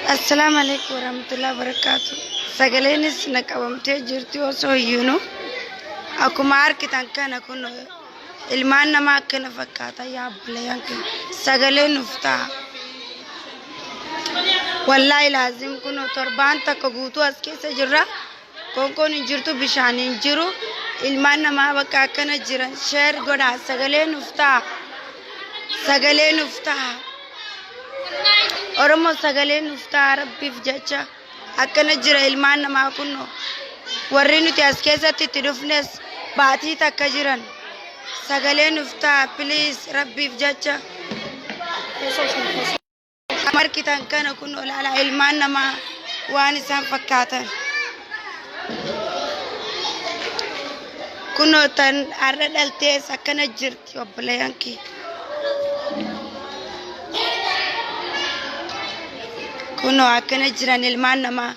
Assalamu alaikum warahmatullahi wabarakatuh. Sagaleenis naqabamtee jirti osoo iyyuu akkuma argitan kana kun ilmaan namaa akkana fakkaata yaabbileen kun sagalee nuuf ta'a. Wallahi laazim kun torbaan takka guutuu as keessa jirra. Konkoon hin jirtu bishaan hin jiru. Ilmaan namaa bakka akkana jiran sheer godhaa sagalee nuuf ta'a. Sagalee nuuf ta'a. Oromo sagalee nuuf ta'a rabbiif jecha akkana jira ilmaan namaa kunno warri nuti as keessatti itti dhufnes baatii takka jiran sagalee nuuf ta'a please rabbiif jecha markitan kana kunno laala ilmaan namaa waan isaan fakkaatan kunno tan arra dhaltees akkana jirti obboleeyyanki. Kuno akkana jiran ilmaan namaa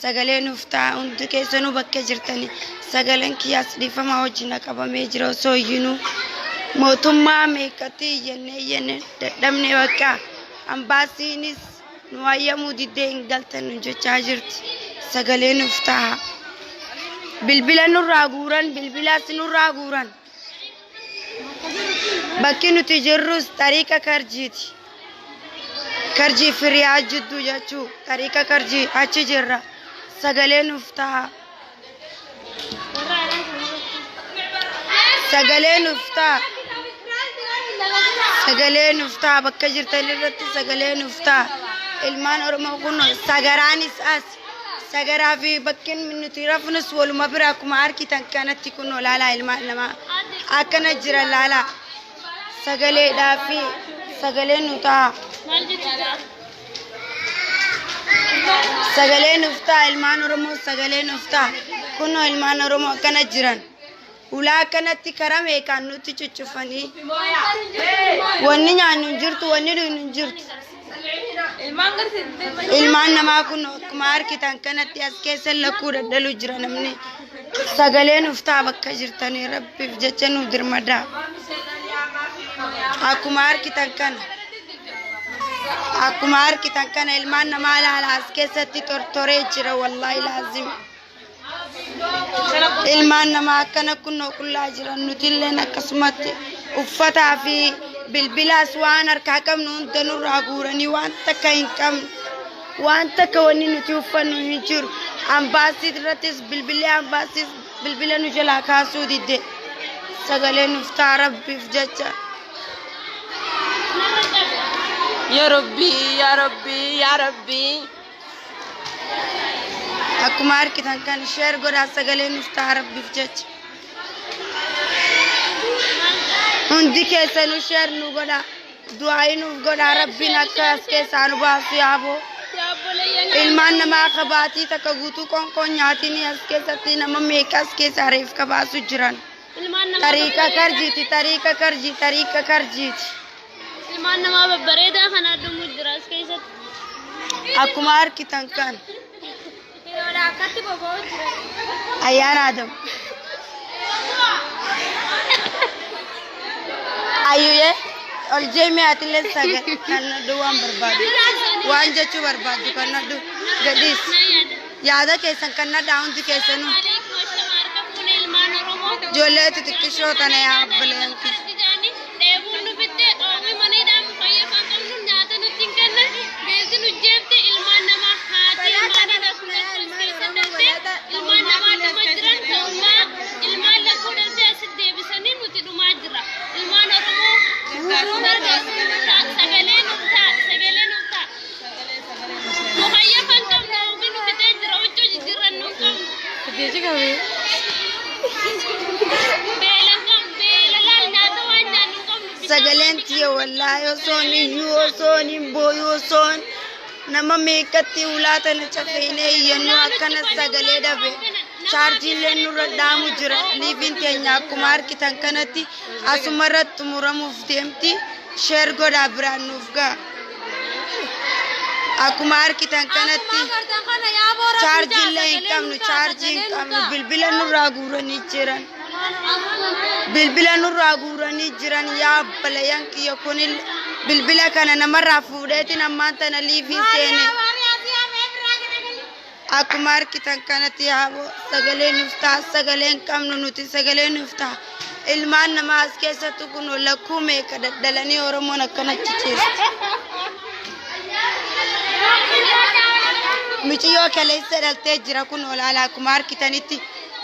sagalee nuuf ta'a hundi keessanuu bakka jirtani sagaleen kiyyaas dhiifama wajjin qabamee jira osoo iyyuu mootummaa meeqatti iyyannee dadhabne bakka ambaasiinis nu hayyamuu diddee hin galtan nu jechaa jirti sagalee nuuf ta'a. Bilbila nurraa guuran bilbilaas nurraa guuran bakki nuti jirrus tariiqa karjiiti. Karji firiyaa jiddu jechuu tariiqa karji achi jirra sagalee nuuf ta'a. Sagalee nuuf ta'a. Sagalee nuuf ta'a bakka jirtan irratti sagalee nuuf ta'a. Ilmaan Oromoo kun sagaraanis as sagaraa fi bakkin nuti rafnus waluma bira akkuma argitan kanatti kun laalaa ilmaan namaa akkana jira laalaa sagaleedhaa fi sagalee nuuf ta'a. Sagalee nuuf ta'a ilmaan Oromoo sagalee nuuf ta'a kunoo ilmaan Oromoo akkana jiran ulaa kanatti karaa meeqaan nutti cuccufanii wanni nyaannu hin jirtu wanni dhugnu hin jirtu ilmaan namaa kun akkuma argitan kanatti as keessa lakkuu daddalu jira namni sagalee nuuf ta'a bakka jirtanii rabbiif jecha nuuf dirmadaa akkuma argitan kana. Akkuma argitan kana ilmaan namaa laala as keessatti tortoree jira wallahi laazim ilmaan namaa akkana kunnoo qullaa jiran nutilleen akkasumatti uffataa fi bilbilaas waan harkaa qabnu hunda nurraa guuranii waan takka hin qabnu waan takka wanni nuti uffannu hin jiru ambaasii irrattis bilbilee ambaasiis bilbila nu jalaa kaasuu didde sagalee nuuf ta'a rabbiif jecha. Ya Rabbi, Ya Rabbi, Ya Rabbi. Akkuma argitan kan sheer godhaa sagalee nuuf ta'a rabbiif jecha. Hundi keessanuu sheer nu godhaa du'aayi nuuf godhaa rabbiin akka as keessaa nu baasu yaaboo. Ilmaan namaa akka baatii takka guutuu qoonqoon nyaatiin as keessatti nama meeqa as keessaa reef kabaasu jiran. Tariiqa karjiiti tariiqa karjii tariiqa karjiiti. Ilmaan namaa babbareedaa kan addumuu jira as keessatti. Akkuma argitan kan. Ayyaana Adamu. Ayyuye ol jeemee atillee sagal kan nadhu waan barbaadu waan jechuu barbaadu kan nadhu gadhiis yaada keessan kan nadhaa hundi keessanuu ijoollee xixiqqishoo tana yaabbileen sagaleen tiya wallahi osoon iyyuu osoon hin booyu osoon nama meeqatti ulaatana cafeenee iyyannuu akkana sagalee dhabe chaarjiillee nurra dhaamu jira liifiin teenya akkuma argitan kanatti asuma irratti muramuuf deemti sheer godhaa biraan nuuf ga'a akkuma argitan kanatti chaarjiillee hin qabnu chaarjii hin qabnu bilbila nurraa guuranii jiran. Bilbila nurraa guuranii jiran yaa balayan kiyya kun bilbila kana namarraa fuudheetiin ammaan tana liifii seene أكمار كتان كانت يابو سجلين نفتح سجلين كم نوتي سجلين نفتح ilmaan nama as keessatti kun lakkuume kadadalanii oromoon akkana cicheessu michiyo kaleessa dhaltee jira kun olaalaa akkuma harkitanitti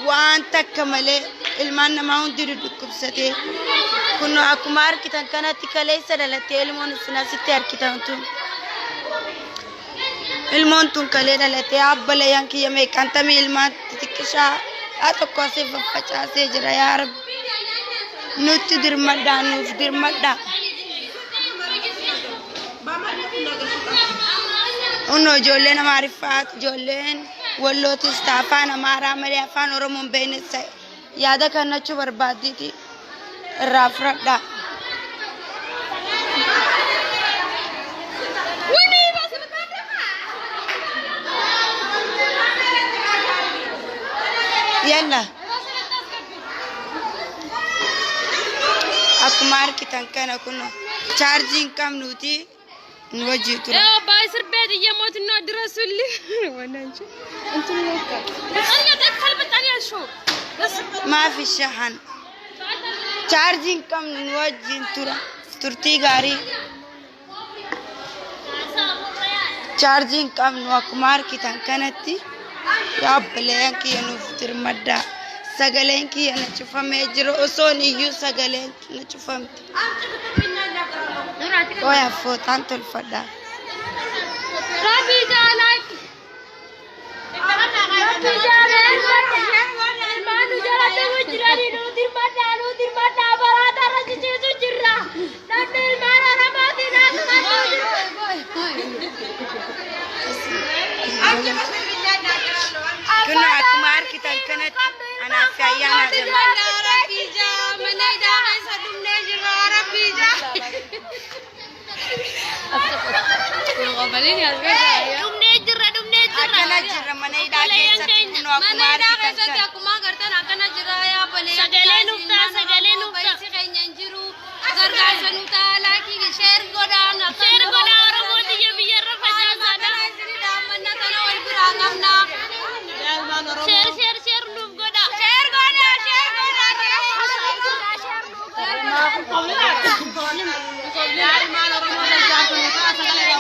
waan takka malee ilmaan namaa hundi dukkubsatee kun akkuma harkitan kanatti kaleessa dhalatee ilmoon sinasitti harkitantu ilmoon tun kalee dhalatee abbalayaan kiyya meeqantamii ilmaan xixiqqishaa tokko asii faffacaasee jira yaa rabbi nuti dirmadda nuuf dirmadda uno ijoolleen amaarifaat ijoolleen wallootis afaan amaaraa malee afaan oromoon beeknessa yaada kannachuu barbaaddiiti irraa fudhadha yalla أكمار كتان كنا كنا charging كم نوتي نوجي ترى. يا بايسر بيت يموت النادر رسولي. ونانجو. أنتم نوكا. أنا أدخل بتاني أشوف. ما في شحن. charging كم نوجي ترى. ترتي غاري. charging كم نو أكمار كتان كنا تي. يا بليان كي ينوفتر مدا. سجلين كي أنا شوفها ميجرو أصوني يو سجلين أنا شوفها ويا فوت أنت الفدا ربي جالك ربي جالك ما نجارة وجراني نودير ما برا رجيجو جرا نادر ما رمادي كنا أكمار كتان كانت أنا في أيام ربي جا من إذا حسدم نجرا ربي جا قبلين يا دم نجرا أكنا جرا من إذا حسدم كنا أكمار كتان أكما قرتنا أكنا جرا يا بلي سجلين نفتا بيسي خين ينجرو زرقا سنوتا لكي شير قدان رموتي يبي يرفع جاسانا دامنا تنا والبراغمنا شير نوف قدا شير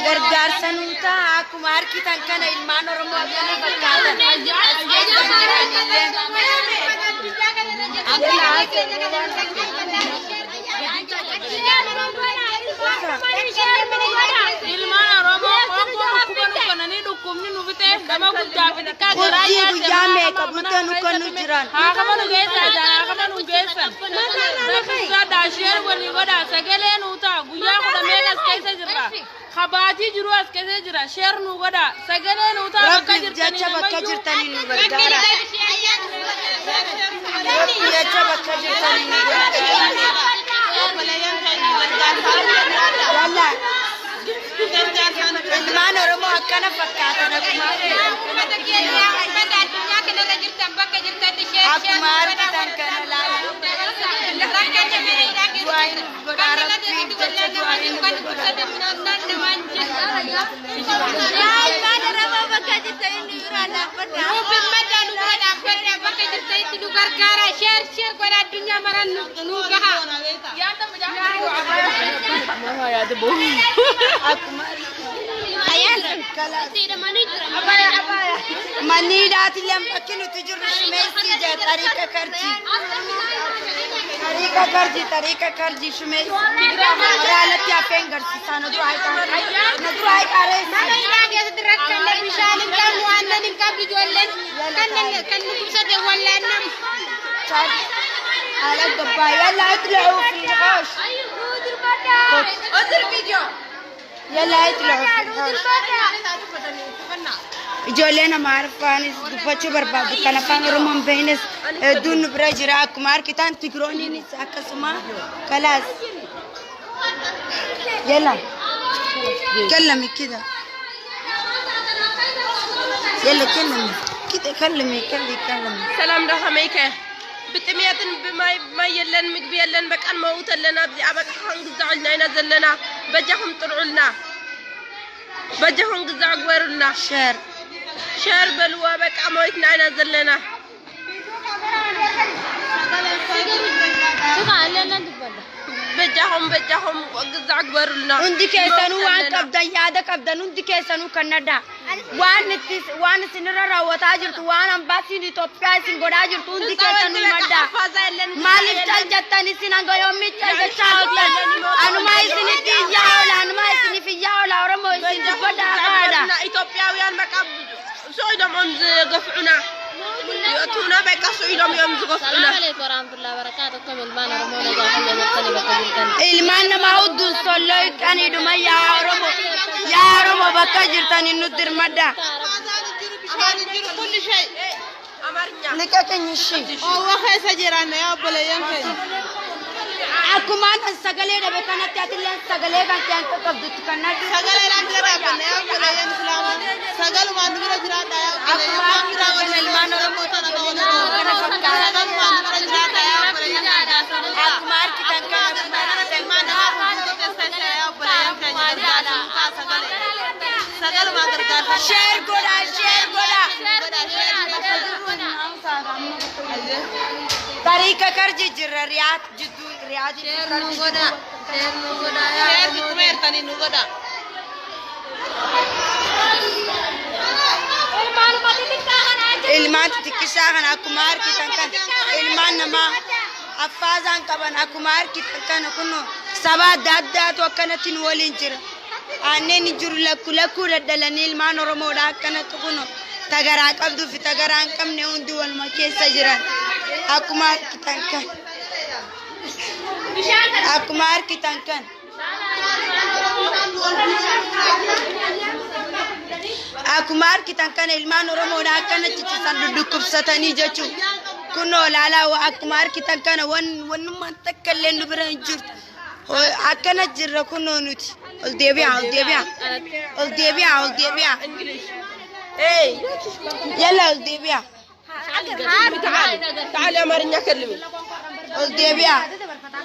gargaar sanuuta akkuma harkitan kana ilmaan oromoo kana fakkaatan ilmaan oromoo akkuma kananii dhukkubni nu bitee nama guddaa fi xiqqaa garaa guyyaa meeqa buttee nu kan nu jiran haakama nu geessan guddaa daasheer walii godhaa sagalee nu ta'a guyyaa kudha meeqa as keessa jirra kabaatii jiru as keessa jira sheer nu godhaa sagalee nu ta'a bakka jirtanii nu gargaara jecha bakka jirtanii nu gargaara ilmaan oromoo akkana fakkaatan akkuma harkitan kana laala du'aayin godhaa rabbiin jecha du'aayin godhaa mani daati lambaki nuti jirru shumeessi jaa tariika karji shumeessi raalatti hafeen garsiisaa na dura على الضبايا يلا اطلعوا في الحوش يلا اطلعوا في الحوش جولينا ما عرفاني دفتشو برباد كان فان رومن بينس دون برجرا كمار كتان تجروني نساك سما خلاص يلا كلمي كده يلا كلمي كده كلمي سلام رحميك بتمياتن بما يلن مقبي يلن بكان موت لنا بدي أبقى هنقزعلنا ينزلنا بجهم طلعوا لنا بجهم قزع قويروا لنا شير شير بلوا بك عمويتنا نزلنا بجاهم وقز أكبر لنا عندك كيسانو وان كبدا يادا كبدا عندك كيسانو كندا وان سنرا وتاجرت وان أمباسي نتوبيا سنغراجرت عندك كيسانو مدا مالك تل جتاني سنانغو يومي تل جتاولا أنا ما يسني في ياولا أنا ما يسني في ياولا ورمو يسني بدا هذا إثيوبيا ويان بكاب سويدهم أنز قفعنا يأتونا بك سويدهم يوم قفعنا عليكم ورحمة الله وبركاته كم البان رمونا جاهلية نتني بكجرتن ilmaan nama hudduu solloo hiikkanii dhuma yaa Oromoo bakka jirtanii nu dirmadha. كل شيء أمرنا Liqa keenya ishee. هو خيس جيران يا أبلا ينفع Akkumaan sagalee dhabe kanatti atilleen sagalee kan kee akka qabdutti kan natti. سجل رجلا بنا يا أبلا ينفع سجل ما نقدر جيران يا Akkumaan kan ilmaan Oromoo kana fakkaata. Akkumaan kitan kana share godha. Tariika karji jirra riyaat jidduu riyaat ilmaan xixiqqishaa kan akkuma argitan kan ilmaan namaa affaasaan qaban akkuma argitan kana kunoo saba adda addaatu akkanatti nu waliin jira. Anneen jiru lakkuu daddalanii ilmaan Oromoodha akkanatti kunoo tagaraa qabduu fi tagaraa hin qabne hundi waluma keessa jiran akkuma argitan kan. Akkuma argitan kan. Akkuma argitan kana ilmaan Oromoodha akkanatti ciisan dudukkubsatanii jechuudha. Kunoo laalaa akkuma argitan kana wannummaan takka illee nu bira hin jirtu. Akkana jirra kunoo nuti. Ol deebi'aa. Yalla ol deebi'aa. تعالي أمرنا كلمي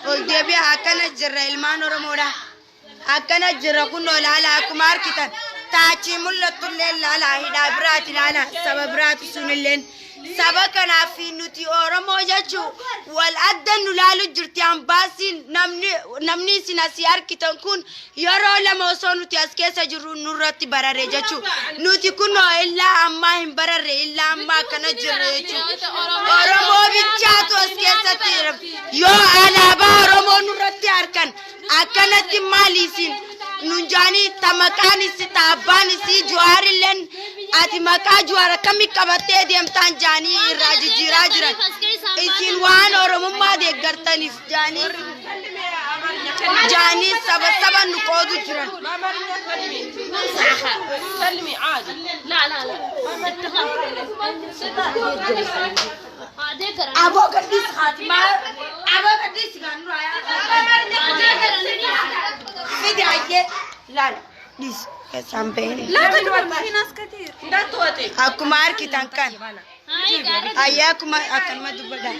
Ol deebi'aa akkana jirra ilmaan Oromoodha. Akkana jirra kunoo laalaa akkuma argitan. Taachii mul'attu illee laalaa hidhaa biraati laalaa saba biraati sunilleen. Saba kanaaf nuti Oromoo jechuun wal adda nu laalu jirti ambaasiin namni isin asii argitan kun yeroo lama osoo nuti as keessa jirru nurratti bararre jechuudha. Nuti kunoo illaa ammaa hin bararre illaa ammaa kana jirre jechuudha. Oromoo bichaatu as keessatti jira. Yoo alaabaa Oromoo nurratti argan akkanatti maaliisin nunjaanii tamaqaan isi taabbaan isi Jawaarilleen ati maqaa Jawaar akkamii qabattee deemtaan jaanii irraa jijjiiraa jiran. Isin waan Oromummaa deeggartaniif jaanii saba nu qoodu jiran. كلمي عادي لا Aboo gaddiis haati maal? Aboo gaddiis kan fidi ayyee laal dhiis keessaan bahee. لا تدور في ناس كثير لا توتي Akkuma argitan kan ayyee akkuma akkanuma dubbadhan.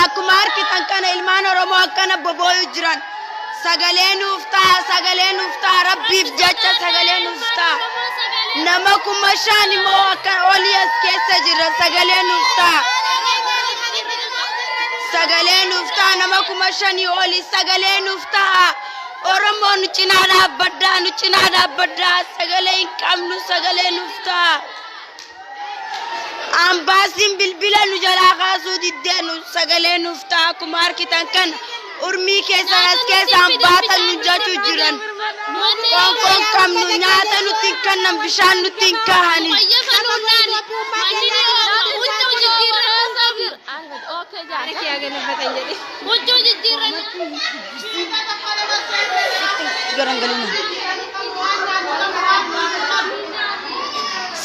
Akkuma argitan kana ilmaan Oromoo akkana bobooyu jiran sagalee nuuf ta'a rabbiif jecha sagalee nuuf ta'a. Nama kuma shan immoo akka olii as keessa jira sagalee nuuf ta'a. Sagalee nuuf ta'a nama kuma shanii olii sagalee nuuf ta'a. Oromoo nu cinaa dhaabbaddaa sagalee hin qabnu sagalee nuuf ta'a. Ambaasiin bilbila nu jalaa kaasuu diddeenu sagalee nuuf ta'a akkuma argitan kana urmii keessa as keessaan baatan nu jechuu jiran. Qoonqoon qabnu nyaata nutti hin kennan bishaan nutti hin kaahani.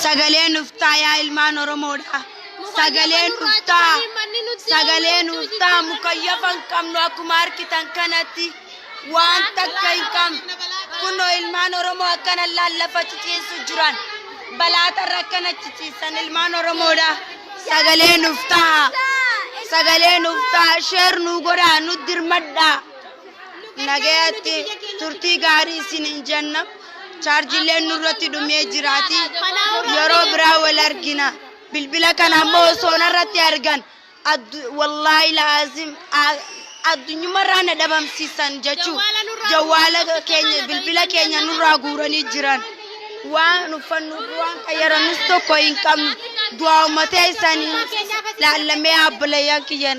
Sagalee nuuf ta'a yaa ilmaan Oromoodha. Sagalee nuuf ta'a. sagalee nuuf ta'a mukayyafan qabnu akkuma argitan kanatti waan takka hin qabnu kunoo ilmaan Oromoo akkana lallafa ciciisu jiran balaatarra akkana ciciisan ilmaan Oromoodha sagalee nuuf ta'a sheer nu godhaa nu dirmadhaa nagaatti turtii gaarii isiniin jenna chaarjileen nurratti dhumee jiraati yeroo biraa wal argina bilbila kana ammoo osoo narratti argan wallahi laazim addunyumarraa na dhabamsiisan jechuu jawwaala keenya bilbila keenya nurraa guuranii jiran waan uffannu waan qayyaranus tokko hin qabnu du'aa ummatee isaanii laallamee abbalayyan kiyya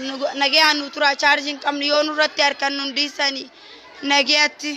nagayaan nu tura chaarjiin qabnu yoo nurratti harkan nu dhiisanii nagaatti